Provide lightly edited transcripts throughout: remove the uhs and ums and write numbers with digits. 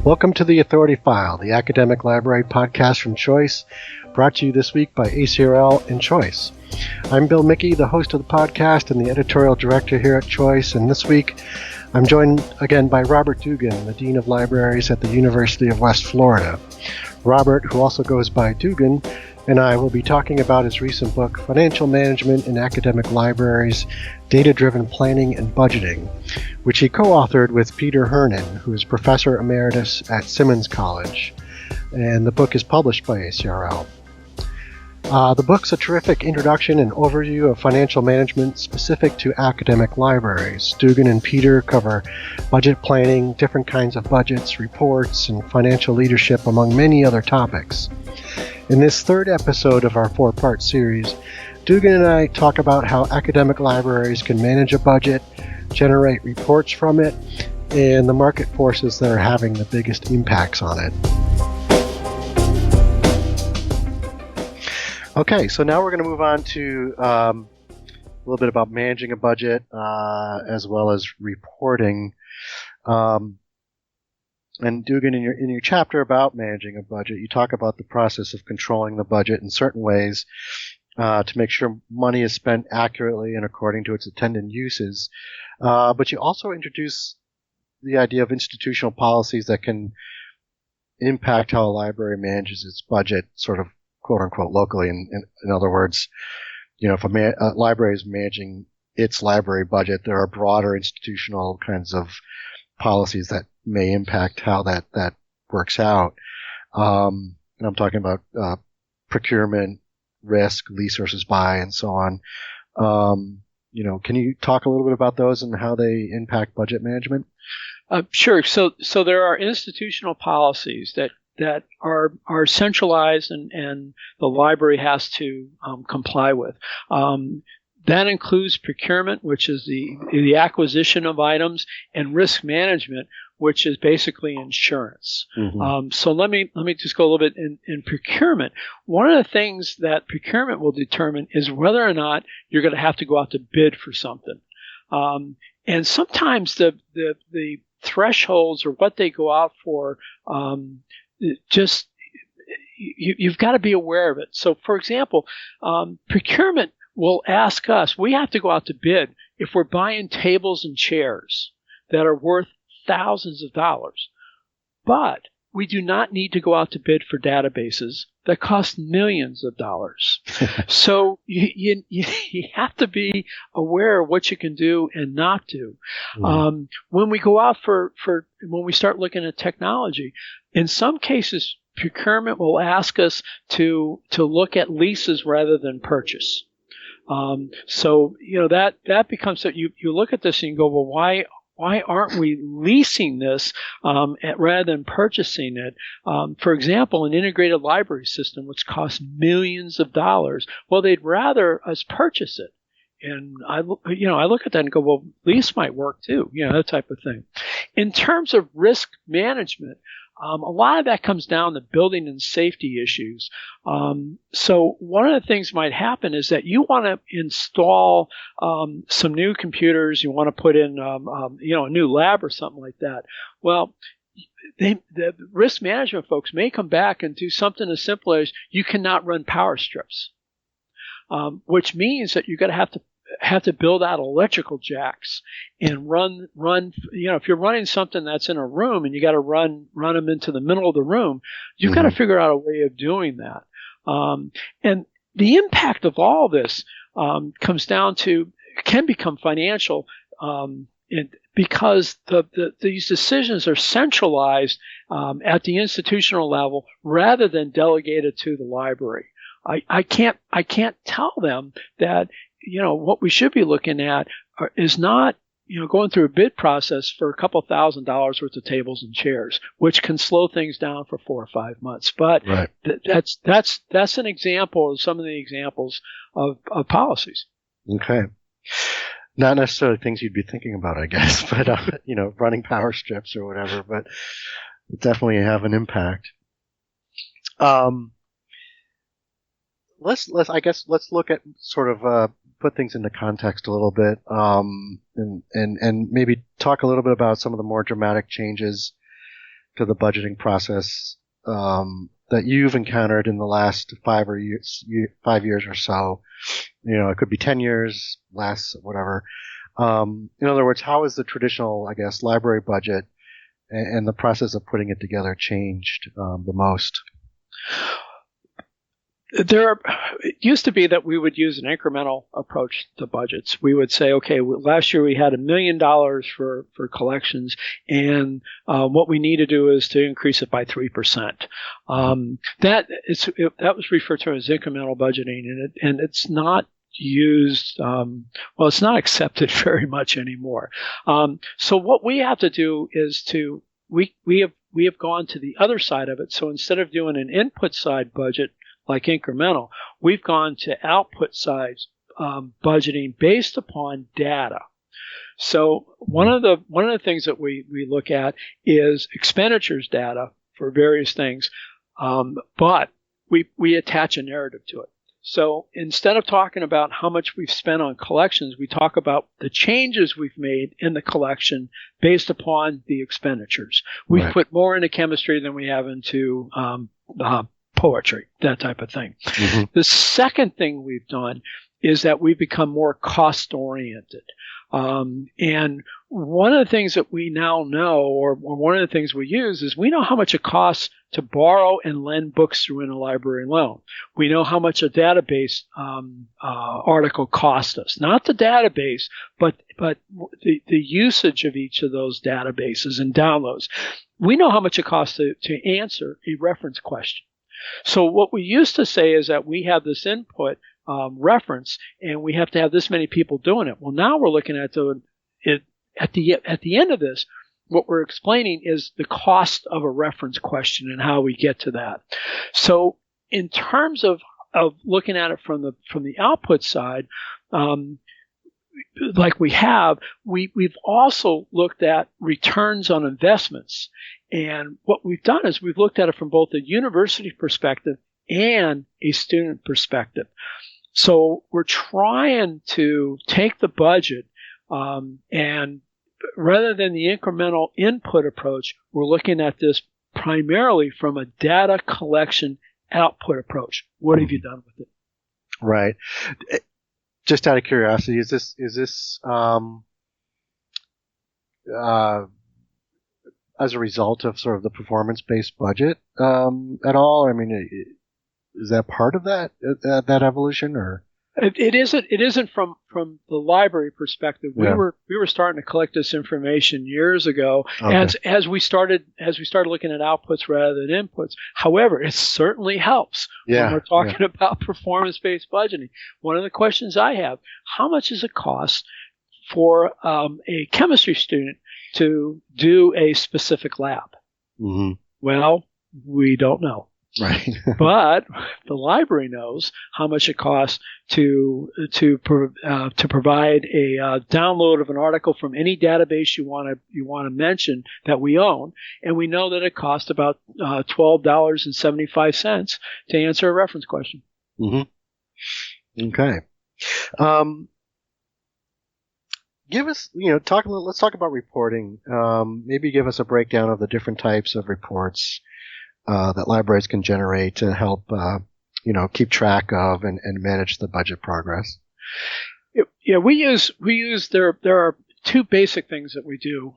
Welcome to the Authority File, the academic library podcast from Choice, brought to you this week by ACRL and Choice. I'm Bill Mickey, the host of the podcast and the editorial director here at Choice, and this week I'm joined again by Robert Dugan, the Dean of Libraries at the University of West Florida. Robert, who also goes by Dugan, and I will be talking about his recent book, Financial Management in Academic Libraries, Data-Driven Planning and Budgeting, which he co-authored with Peter Hernan, who is Professor Emeritus at Simmons College. And the book is published by ACRL. The book's a terrific introduction and overview of financial management specific to academic libraries. Dugan and Peter cover budget planning, different kinds of budgets, reports, and financial leadership, among many other topics. In this third episode of our four-part series, Dugan and I talk about how academic libraries can manage a budget, generate reports from it, and the market forces that are having the biggest impacts on it. Okay, so now we're going to move on to a little bit about managing a budget as well as reporting. And Dugan, in your chapter about managing a budget, you talk about the process of controlling the budget in certain ways to make sure money is spent accurately and according to its intended uses. But you also introduce the idea of institutional policies that can impact how a library manages its budget, sort of quote unquote locally. In other words, you know, if a library is managing its library budget, there are broader institutional kinds of policies that may impact how that works out. And I'm talking about procurement, risk, lease versus buy, and so on. Can you talk a little bit about those and how they impact budget management? Sure. So there are institutional policies that are centralized and the library has to comply with. That includes procurement, which is the acquisition of items, and risk management, which is basically insurance. Mm-hmm. So let me just go a little bit in procurement. One of the things that procurement will determine is whether or not you're going to have to go out to bid for something. And sometimes the thresholds or what they go out for you've got to be aware of it. So, for example, procurement will ask us, we have to go out to bid if we're buying tables and chairs that are worth thousands of dollars. But we do not need to go out to bid for databases that cost millions of dollars. So you have to be aware of what you can do and not do. Mm. When we go out when we start looking at technology, in some cases, procurement will ask us to look at leases rather than purchase. So that becomes that you look at this and you go, well, why aren't we leasing this rather than purchasing it? For example, an integrated library system, which costs millions of dollars, well, they'd rather us purchase it. And I look at that and go, well, lease might work too, that type of thing. In terms of risk management, a lot of that comes down to building and safety issues. So one of the things might happen is that you want to install some new computers. You want to put in a new lab or something like that. Well, the risk management folks may come back and do something as simple as you cannot run power strips, which means that you're going to have to build out electrical jacks and run, if you're running something that's in a room and you got to run them into the middle of the room, you've got to figure out a way of doing that. And the impact of all this comes down to, can become financial, because these decisions are centralized at the institutional level rather than delegated to the library. I can't tell them that what we should be looking at is not going through a bid process for a couple $1,000s worth of tables and chairs, which can slow things down for 4 or 5 months. But right. That's an example of some of the examples of policies. Okay. Not necessarily things you'd be thinking about, I guess, but running power strips or whatever, but definitely have an impact. Let's look at sort of put things into context a little bit, and maybe talk a little bit about some of the more dramatic changes to the budgeting process that you've encountered in the last 5 years or so? It could be 10 years, less, whatever. In other words, how has the traditional, I guess, library budget and the process of putting it together changed the most? It used to be that we would use an incremental approach to budgets. We would say, okay, last year we had $1 million for collections, and what we need to do is to increase it by 3%. That was referred to as incremental budgeting, and it's not used. It's not accepted very much anymore. So what we have to do is we have gone to the other side of it. So instead of doing an input side budget like incremental, we've gone to output side budgeting based upon data. So one of the things that we look at is expenditures data for various things, but we attach a narrative to it. So instead of talking about how much we've spent on collections, we talk about the changes we've made in the collection based upon the expenditures. We've put more into chemistry than we have into poetry, that type of thing. Mm-hmm. The second thing we've done is that we've become more cost-oriented. And one of the things that we now know, or one of the things we use, is we know how much it costs to borrow and lend books through interlibrary loan. We know how much a database article cost us. Not the database, but the usage of each of those databases and downloads. We know how much it costs to answer a reference question. So what we used to say is that we have this input reference, and we have to have this many people doing it. Well, now we're looking at it at the end of this. What we're explaining is the cost of a reference question and how we get to that. So, in terms of looking at it from the output side, like we've also looked at returns on investments. And what we've done is we've looked at it from both a university perspective and a student perspective. So we're trying to take the budget and rather than the incremental input approach, we're looking at this primarily from a data collection output approach. What have you done with it? Right. Just out of curiosity, is this as a result of sort of the performance-based budget at all? I mean, is that part of that evolution, or? It isn't from the library perspective. Yeah. We were starting to collect this information years ago, okay. as we started looking at outputs rather than inputs. However, it certainly helps when we're talking about performance-based budgeting. One of the questions I have: how much does it cost for a chemistry student to do a specific lab? Mm-hmm. Well, we don't know. Right. But the library knows how much it costs to provide a download of an article from any database you want to mention that we own, and we know that it costs about $12.75 to answer a reference question. Mm-hmm. Okay. Give us, let's talk about reporting. Maybe give us a breakdown of the different types of reports that libraries can generate to help, keep track of and manage the budget progress. Yeah, we use there are two basic things that we do.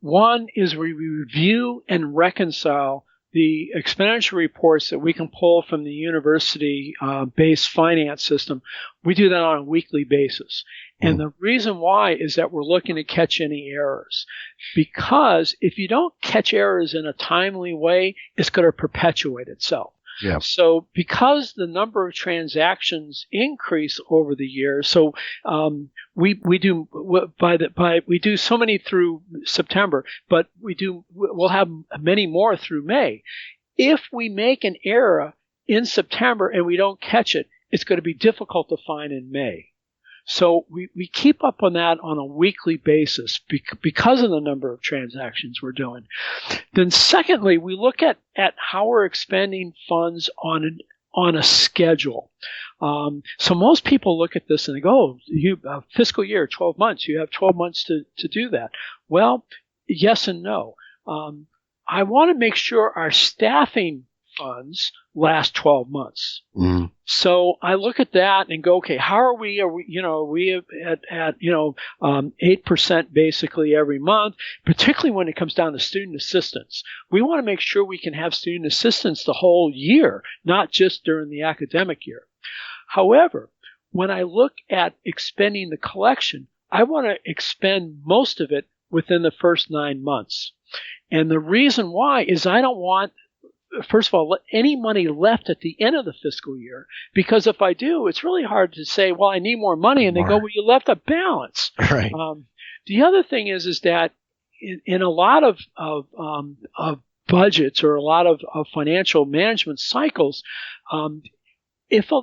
One is we review and reconcile the expenditure reports that we can pull from the university-based finance system. We do that on a weekly basis. And the reason why is that we're looking to catch any errors. Because if you don't catch errors in a timely way, it's going to perpetuate itself. Yeah. So because the number of transactions increase over the years, so we do so many through September, but we'll have many more through May. If we make an error in September and we don't catch it, it's going to be difficult to find in May. So we keep up on that on a weekly basis because of the number of transactions we're doing. Then secondly, we look at how we're expending funds on a schedule. So most people look at this and they go, fiscal year, 12 months. You have 12 months to do that. Well, yes and no. I want to make sure our staffing funds last 12 months. Mm. So I look at that and go, okay, how are we? Are we at 8% basically every month, particularly when it comes down to student assistance. We want to make sure we can have student assistance the whole year, not just during the academic year. However, when I look at expending the collection, I want to expend most of it within the first 9 months. And the reason why is I don't want, first of all, any money left at the end of the fiscal year, because if I do, it's really hard to say, well, I need more money, and they go, well, you left a balance. Right. The other thing is that in a lot of budgets or a lot of financial management cycles, if a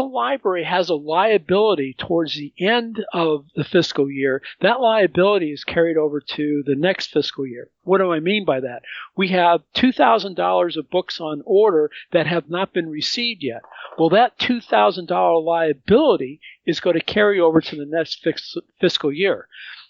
library has a liability towards the end of the fiscal year, that liability is carried over to the next fiscal year. What do I mean by that? We have $2,000 of books on order that have not been received yet. Well, that $2,000 liability is going to carry over to the next fiscal year.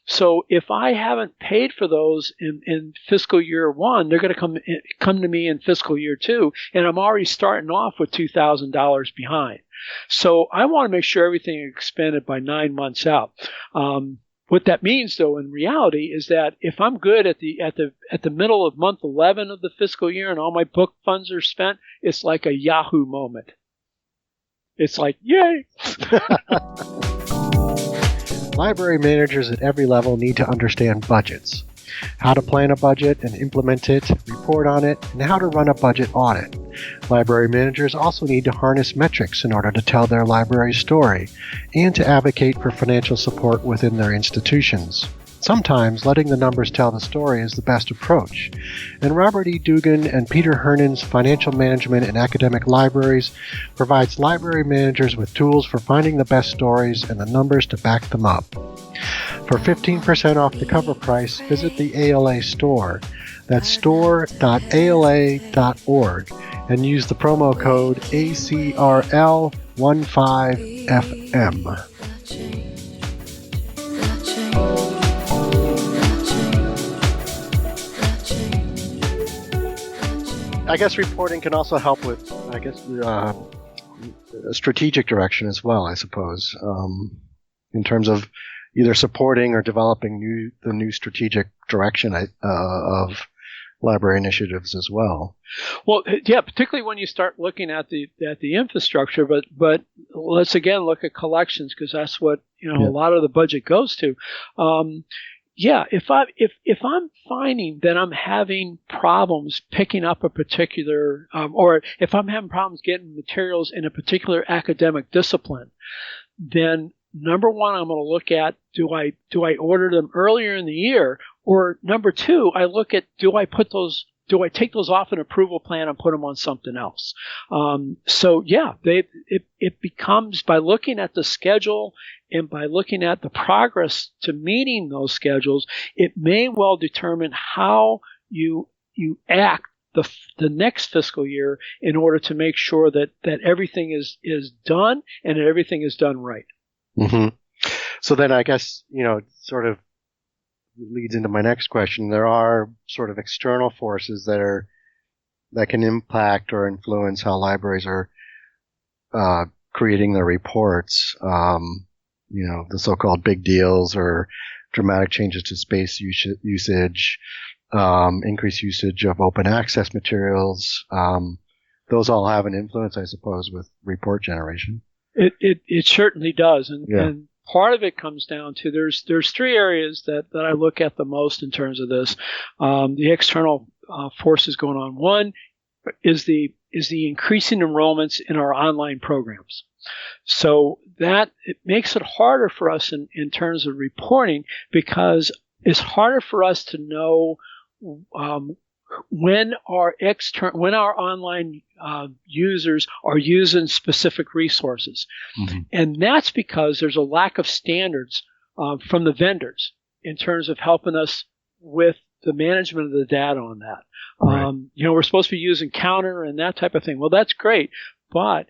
So if I haven't paid for those in fiscal year 1, they're going to come to me in fiscal year 2, and I'm already starting off with $2,000 behind. So I want to make sure everything is expended by 9 months out. What that means, though, in reality, is that if I'm good at the middle of month 11 of the fiscal year and all my book funds are spent, it's like a Yahoo moment. It's like, yay! Library managers at every level need to understand budgets, how to plan a budget and implement it, report on it, and how to run a budget audit. Library managers also need to harness metrics in order to tell their library's story and to advocate for financial support within their institutions. Sometimes letting the numbers tell the story is the best approach, and Robert E. Dugan and Peter Hernan's Financial Management in Academic Libraries provides library managers with tools for finding the best stories and the numbers to back them up. For 15% off the cover price, visit the ALA store. That's store.ala.org and use the promo code ACRL15FM. I guess reporting can also help with, strategic direction as well, I suppose, in terms of either supporting or developing the new strategic direction of library initiatives as well. Well, yeah, particularly when you start looking at the infrastructure, but let's again look at collections, because that's what a lot of the budget goes to. If I'm finding that I'm having problems picking up a particular, or if I'm having problems getting materials in a particular academic discipline, then number one, I'm going to look at, do I order them earlier in the year? Or number two, I look at, do I take those off an approval plan and put them on something else? It becomes, by looking at the schedule and by looking at the progress to meeting those schedules, it may well determine how you act the next fiscal year in order to make sure that everything is done and that everything is done right. Mm-hmm. So then I guess, sort of leads into my next question. There are sort of external forces that can impact or influence how libraries are creating their reports. The so-called big deals or dramatic changes to space usage, increased usage of open access materials. Those all have an influence, I suppose, with report generation. It certainly does, and part of it comes down to there's three areas that I look at the most in terms of this. The external forces going on. One is the increasing enrollments in our online programs. So that it makes it harder for us in terms of reporting, because it's harder for us to know when our online users are using specific resources. Mm-hmm. And that's because there's a lack of standards from the vendors in terms of helping us with the management of the data on that. Right. We're supposed to be using Counter and that type of thing. Well, that's great, but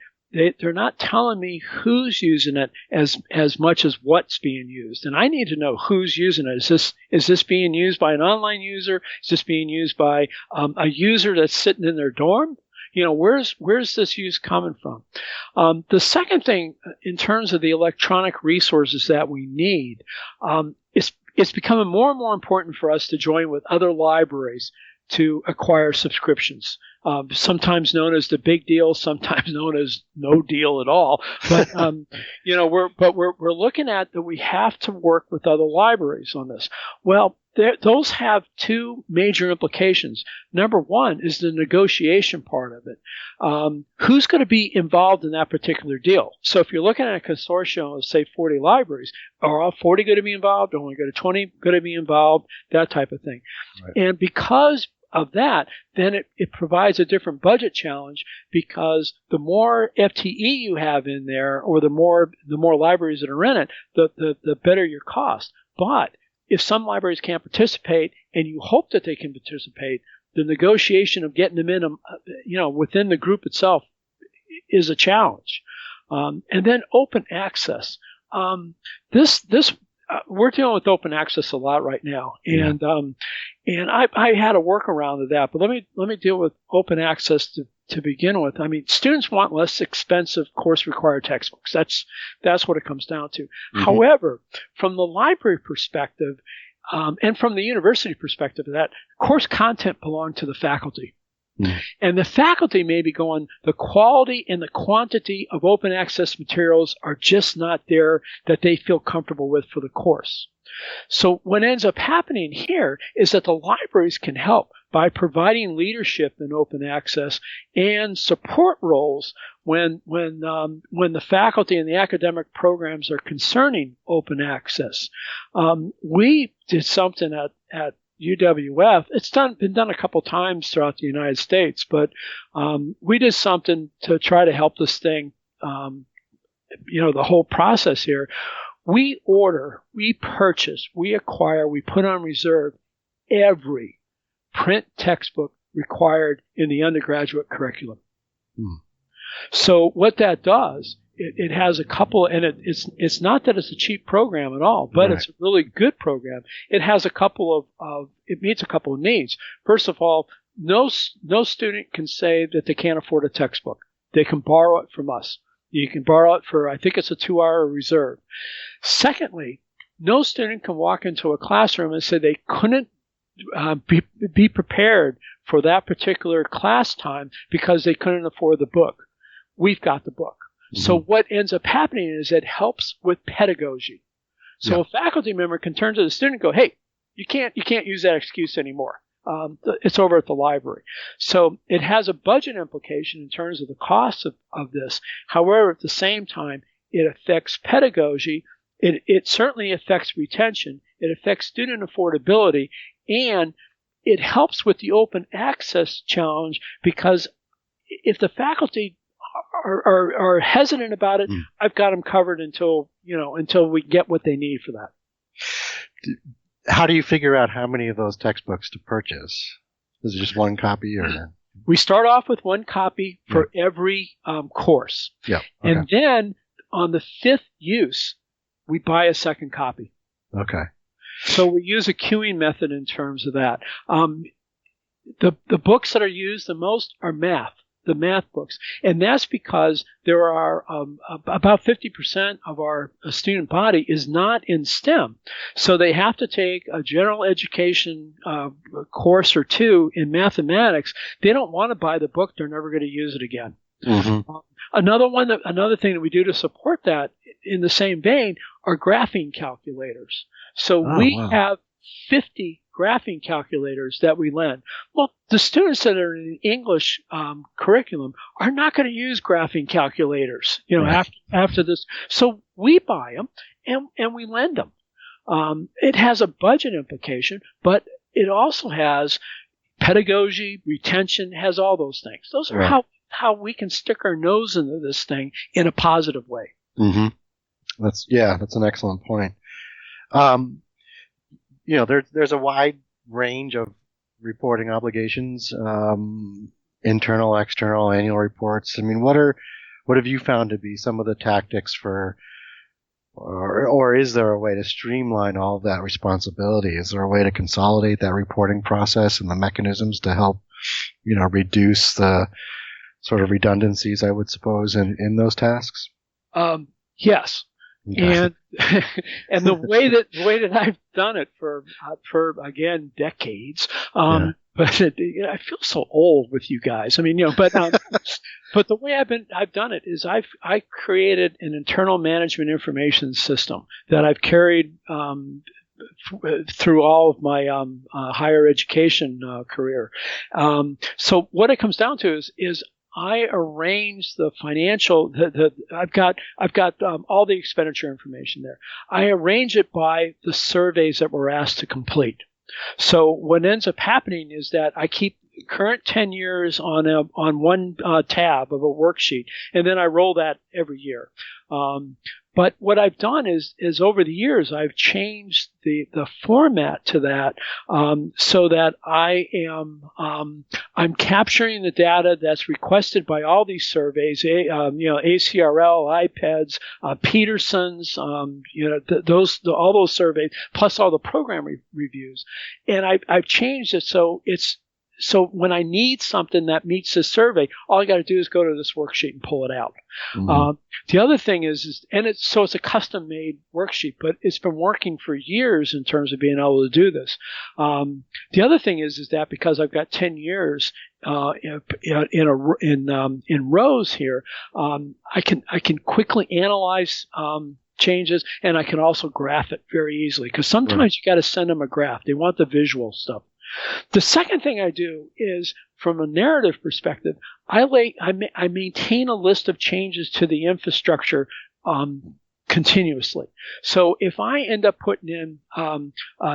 they're not telling me who's using it as much as what's being used. And I need to know who's using it. Is this being used by an online user? Is this being used by a user that's sitting in their dorm? Where's this use coming from? The second thing, in terms of the electronic resources that we need, it's becoming more and more important for us to join with other libraries to acquire subscriptions, sometimes known as the big deal, sometimes known as no deal at all. But we're looking at that we have to work with other libraries on this. Well, those have two major implications. Number one is the negotiation part of it. Who's going to be involved in that particular deal? So if you're looking at a consortium of, say, 40 libraries, are all 40 going to be involved? Are only going to 20 going to be involved? That type of thing. Right. And because of that, then it provides a different budget challenge, because the more FTE you have in there, or the more libraries that are in it, the better your cost. But if some libraries can't participate, and you hope that they can participate, the negotiation of getting them in, within the group itself, is a challenge. And then open access. We're dealing with open access a lot right now, and I had a workaround of that. But let me deal with open access to begin with. I mean, students want less expensive course-required textbooks. That's what it comes down to. Mm-hmm. However, from the library perspective, and from the university perspective of that, course content belongs to the faculty. Mm. And the faculty may be going, the quality and the quantity of open access materials are just not there that they feel comfortable with for the course. So what ends up happening here is that the libraries can help by providing leadership in open access and support roles when the faculty and the academic programs are concerning open access. We did something at UWF. It's been done a couple times throughout the United States, but we did something to try to help this thing, the whole process here. We order, we purchase, we acquire, we put on reserve every print textbook required in the undergraduate curriculum. Hmm. So what that does, it has a couple, and it's not that it's a cheap program at all, but Right. It's a really good program. It has a couple it meets a couple of needs. First of all, no student can say that they can't afford a textbook. They can borrow it from us. You can borrow it for, I think it's a 2-hour reserve. Secondly, no student can walk into a classroom and say they couldn't be prepared for that particular class time because they couldn't afford the book. We've got the book. Mm-hmm. So what ends up happening is it helps with pedagogy. So a faculty member can turn to the student and go, hey, you can't use that excuse anymore. It's over at the library. So it has a budget implication in terms of the cost of this. However, at the same time, it affects pedagogy. It certainly affects retention. It affects student affordability. And it helps with the open access challenge, because if the faculty are hesitant about it, I've got them covered until we get what they need for that. How do you figure out how many of those textbooks to purchase? Is it just one copy, or? We start off with one copy for every course. Yeah. Okay. And then on the 5th use, we buy a second copy. Okay. So we use a queuing method in terms of that. The books that are used the most are the math books. And that's because there are about 50% of our student body is not in STEM. So they have to take a general education course or two in mathematics. They don't want to buy the book. They're never going to use it again. Mm-hmm. Another thing that we do to support that in the same vein are graphing calculators. So we have 50 graphing calculators that we lend. Well, the students that are in the English curriculum are not going to use graphing calculators, after this. So we buy them and we lend them. It has a budget implication, but it also has pedagogy, retention, has all those things. Those are how we can stick our nose into this thing in a positive way. Mm-hmm. That's an excellent point. There's a wide range of reporting obligations, internal, external, annual reports. I mean, what are what have you found to be some of the tactics for, or is there a way to streamline all of that responsibility? Is there a way to consolidate that reporting process and the mechanisms to help, reduce the sort of redundancies, I would suppose, in those tasks? Yes. Okay. And the way that I've done it for again decades, but I feel so old with you guys. I mean, but the way I've done it is I created an internal management information system that I've carried through all of my higher education career. So what it comes down to is I arrange the financial. I've got all the expenditure information there. I arrange it by the surveys that we're asked to complete. So what ends up happening is that I keep current 10 years on one tab of a worksheet, and then I roll that every year. But what I've done is over the years I've changed the format to that so that I'm capturing the data that's requested by all these surveys, ACRL, IPEDS, Peterson's, all those surveys, plus all the program reviews, and I've changed it so when I need something that meets this survey, all I got to do is go to this worksheet and pull it out. Mm-hmm. The other thing is it's a custom-made worksheet, but it's been working for years in terms of being able to do this. The other thing is that because I've got 10 years in rows here, I can quickly analyze changes, and I can also graph it very easily because sometimes you got to send them a graph. They want the visual stuff. The second thing I do is, from a narrative perspective, I maintain a list of changes to the infrastructure continuously. So if I end up putting in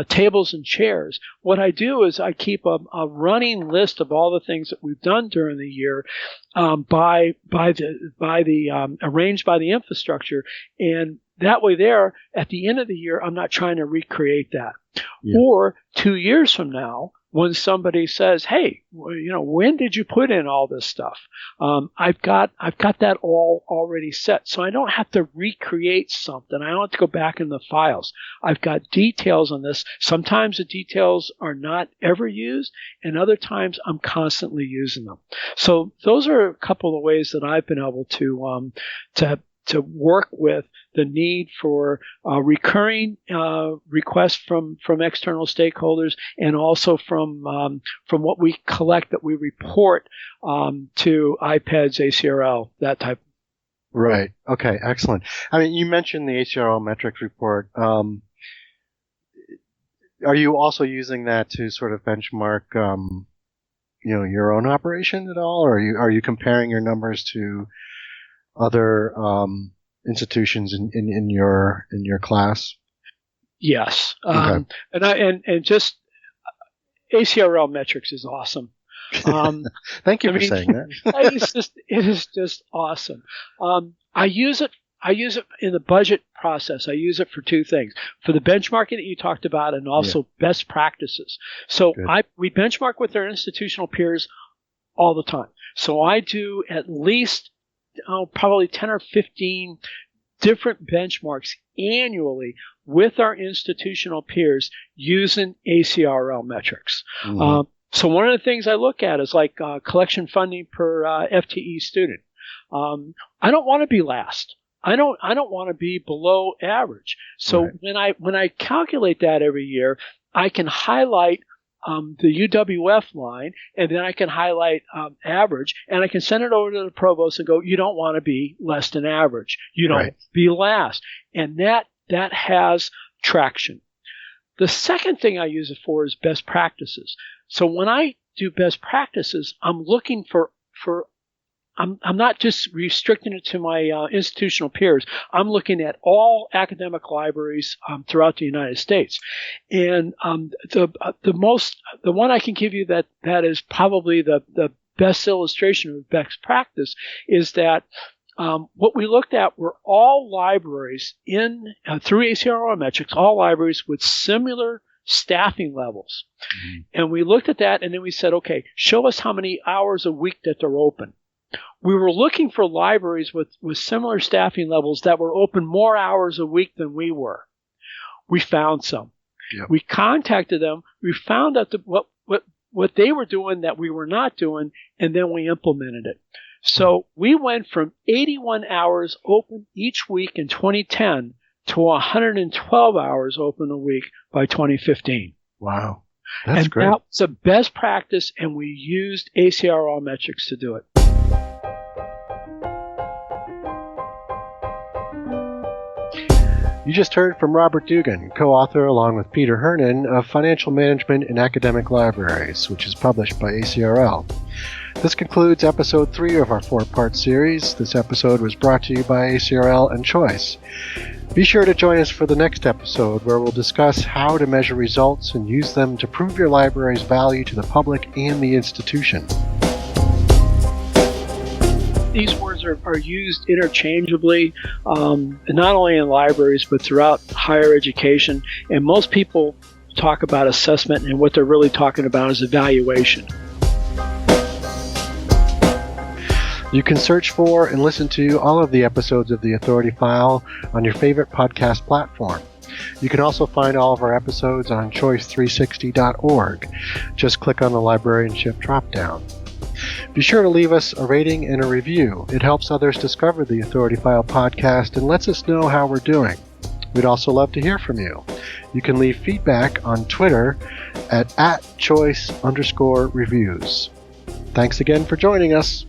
tables and chairs, what I do is I keep a running list of all the things that we've done during the year, arranged by the infrastructure, and that way there, at the end of the year, I'm not trying to recreate that. Yeah. Or 2 years from now, when somebody says, "Hey, when did you put in all this stuff?" I've got that all already set, so I don't have to recreate something. I don't have to go back in the files. I've got details on this. Sometimes the details are not ever used, and other times I'm constantly using them. So those are a couple of ways that I've been able to work with the need for recurring requests from external stakeholders, and also from what we collect that we report to IPEDS, ACRL, that type. Right. Okay. Excellent. I mean, you mentioned the ACRL metrics report. Are you also using that to sort of benchmark, your own operation at all, or are you comparing your numbers to other institutions in your class? Yes. Okay. And just ACRL metrics is awesome. Thank you for saying that. It is just awesome. I use it in the budget process. I use it for two things: for the benchmarking that you talked about, and also best practices. So we benchmark with our institutional peers all the time. So I do at least probably 10 or 15 different benchmarks annually with our institutional peers using ACRL metrics. Mm-hmm. So one of the things I look at is like collection funding per FTE student. I don't want to be last. I don't want to be below average. So when I calculate that every year, I can highlight the UWF line, and then I can highlight average, and I can send it over to the provost and go, you don't want to be less than average. You don't be last. And that has traction. The second thing I use it for is best practices. So when I do best practices, I'm looking for I'm not just restricting it to my institutional peers. I'm looking at all academic libraries throughout the United States, and the one I can give you that is probably the best illustration of best practice is that what we looked at were all libraries through ACRL metrics, all libraries with similar staffing levels, and we looked at that, and then we said, okay, show us how many hours a week that they're open. We were looking for libraries with similar staffing levels that were open more hours a week than we were. We found some. Yep. We contacted them. We found out what they were doing that we were not doing, and then we implemented it. So we went from 81 hours open each week in 2010 to 112 hours open a week by 2015. Wow. That's great. And that's a best practice, and we used ACRL metrics to do it. You just heard from Robert Dugan, co-author along with Peter Hernan of Financial Management in Academic Libraries, which is published by ACRL. This concludes episode 3 of our 4-part series. This episode was brought to you by ACRL and Choice. Be sure to join us for the next episode, where we'll discuss how to measure results and use them to prove your library's value to the public and the institution. These words are used interchangeably, not only in libraries, but throughout higher education. And most people talk about assessment, and what they're really talking about is evaluation. You can search for and listen to all of the episodes of The Authority File on your favorite podcast platform. You can also find all of our episodes on choice360.org. Just click on the librarianship dropdown. Be sure to leave us a rating and a review. It helps others discover the Authority File podcast and lets us know how we're doing. We'd also love to hear from you. You can leave feedback on Twitter at @choice_reviews. Thanks again for joining us.